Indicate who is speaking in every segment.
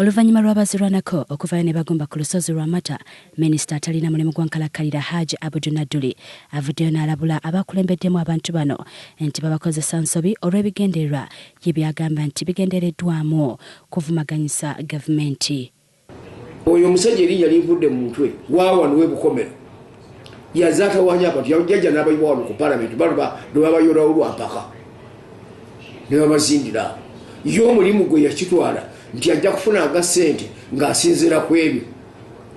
Speaker 1: Oluvannyuma lw'abazirwanako okuvayo ne bagomba ku lusozi lwa Mata, minisita atalina mulimu gwankalakkalira Hajji Abdul Nadduli avuddeyo n'alabula abakulembeddemu abantu bano nti babakozesa nsobi olw'ebigendererwa ye byagamba nti bigendereddwamu kuvumaganyisa gavumenti.
Speaker 2: Oyo omusajja erinnya livudde mu mutwe waawanuwe bukomero yazatawanya abantu yajja n'abayiwa wano ku palamenti babayolawo lwampaka ne babazindira yo omulimu gwe yakitwala nti ajja kufunanga ssente ng'asinziira ku ebyo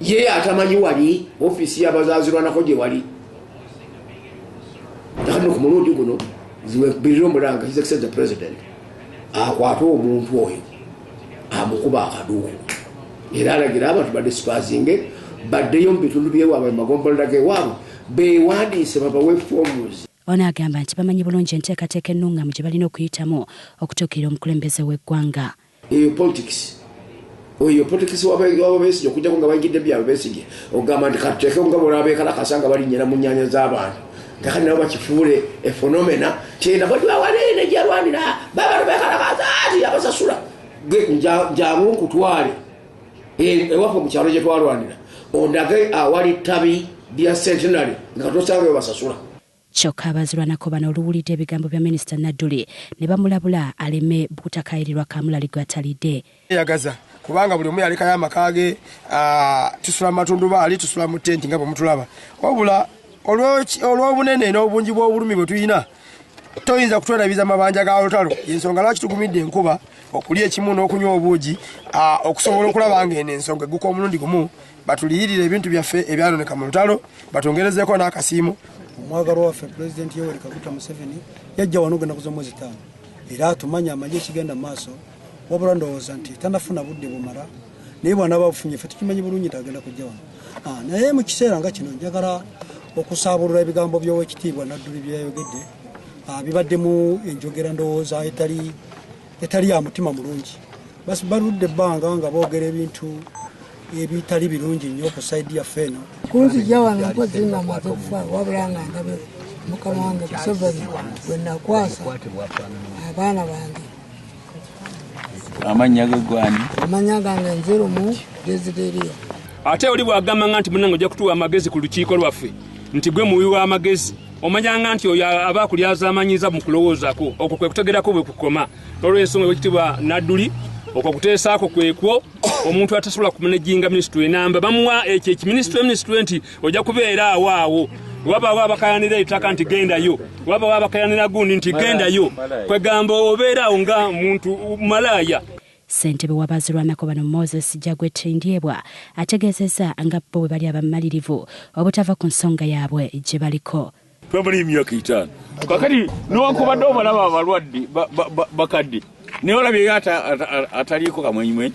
Speaker 2: ye atamanyi wali ofiisi y'abazazirwanako gye wali nakano ku mulundi guno ziwebirira omulanga his excellency the president akwate omuntu oyo amukuba akaduuku era alagira abantu badisipazinge baddeyo mu bitundu by'ewaabwe magombolera g'ewaabwe beewandiise babawe forms.
Speaker 1: Ono agamba nti bamanyi bulungi enteekateeka ennungamu gye balina okuyitamu okutuukirira omukulembeze w'eggwanga.
Speaker 2: Eyo politics w'abesigye okujjako nga bayingidde byabwe besigye ogamba nti katuteeke nga bona abeekalakasa nga balinnyera mu nnyanja z'abantu kakati nabo bakifuule efenomena kyenda bali bawaneene gyalwanira babantu beekalakasa ati abasasula njamu nkutwale ewaffe mu kyalo gye twalwanira ondage awali ttabi lya centenary nga tosanga basasula.
Speaker 1: Kyokka abazirwanako bano oluwulidde ebigambo bya minisita Nadduli ne bamulabula aleme butakayirirwa kamulali gwatalidde.
Speaker 3: Yagaza kubanga buli omu yalekayo amaka ge tusula mu matundubaali tusula mu tenti nga bwe mutulaba wabula olw'obunene n'obungi bw'obulumi bwe tulina toyinza kutwerabiza amabanja ga lutalo ensonga lwaki tugumidde enkuba okulya ekimu n'okunywa obuugi okusobola okulaba nga eno ensonga egguka omulundi gumu batuliyirira ebintu byaffe ebyaloneka mu lutalo batongerezeeko n'akasiimo.
Speaker 4: Omwagalwa waffe Pulezidenti Yoweri Kaguta Museveni yajja wano ogenda kuza mwezi 5 era atumanya amagye ekigenda maaso wabula ndowooza nti tanafuna budde bumala naye bwana babufunye ffe tukimanyi bulungi nti agenda kujja wano naye mu kiseera nga kino njagala okusaabulula ebigambo by'Oweekitiibwa Nadduli byayogedde bibaddemu enjogera ndowooza etali ya mutima mulungi baludde ebbanga nga boogera ebintu ebitali birungi nnyo ku saidi yaffe eno.
Speaker 5: Kunzijja wano mpozi namaze kufa wabula nga ndabe mukama wange Museveni gwe nakwasa abaana bange.
Speaker 6: Amanya ge gwani?
Speaker 5: Amanya gange Nzerumu Desideria.
Speaker 7: Ate oli bw'agamba nti munange ojja kutuwa amagezi ku lukiiko lwaffe nti gwe muwi w'amagezi omanya nti oyo abaakulyaza amanyiza mu kulowoozaako okwo kwe kutegerako bwe kukoma n'olw'ensonga Oweekitiibwa Nadduli okwo kuteesaako kwekwo omuntu atasobola kumanejinga minisitule enamba bamuwa ekyo ekiminisitule nti ojja kubeera awo wabaawo abakayanira ettaka nti gendayo wabaawo abakayanira gundi nti gendayo kwegamba obeeraawo nga muntu malaaya.
Speaker 1: Ssentebe w'abazirwanako bano Moses Jagwet Ndyebwa ategeezezza nga bo bwe bali abamalirivu obutava ku nsonga yaabwe gye baliko.
Speaker 6: Twamala emyaka 5 kakati n'owankubadde obalaba abalwadde bakadde naye olabye ataliiko kamwenyumwenyu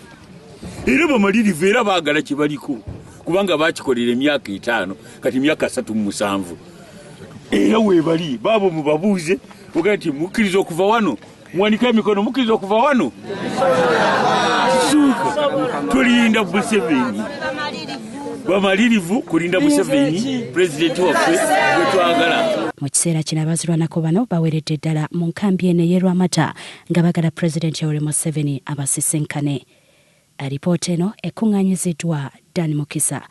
Speaker 6: era bamalirivu era baagala kye baliko kubanga bakikolera emyaka 5 kati emyaka 37 era weebali baabo mubabuuze ogaa nti mukkiriza okuva wano muwanika emikono mukkiriza okuva wano kisuuka tulinda Museveni bamalirivu kulinda Museveni pulezidenti waffe gwe twagala.
Speaker 1: Mu kiseera kino abazirwanako bano baweeredde ddala mu nkambi eno ey'Erwamata nga bagala pulezidenti Yoweri Museveni abasisinkane. Alipoota eno ekkuŋŋaanyiziddwa Dan Mukisa.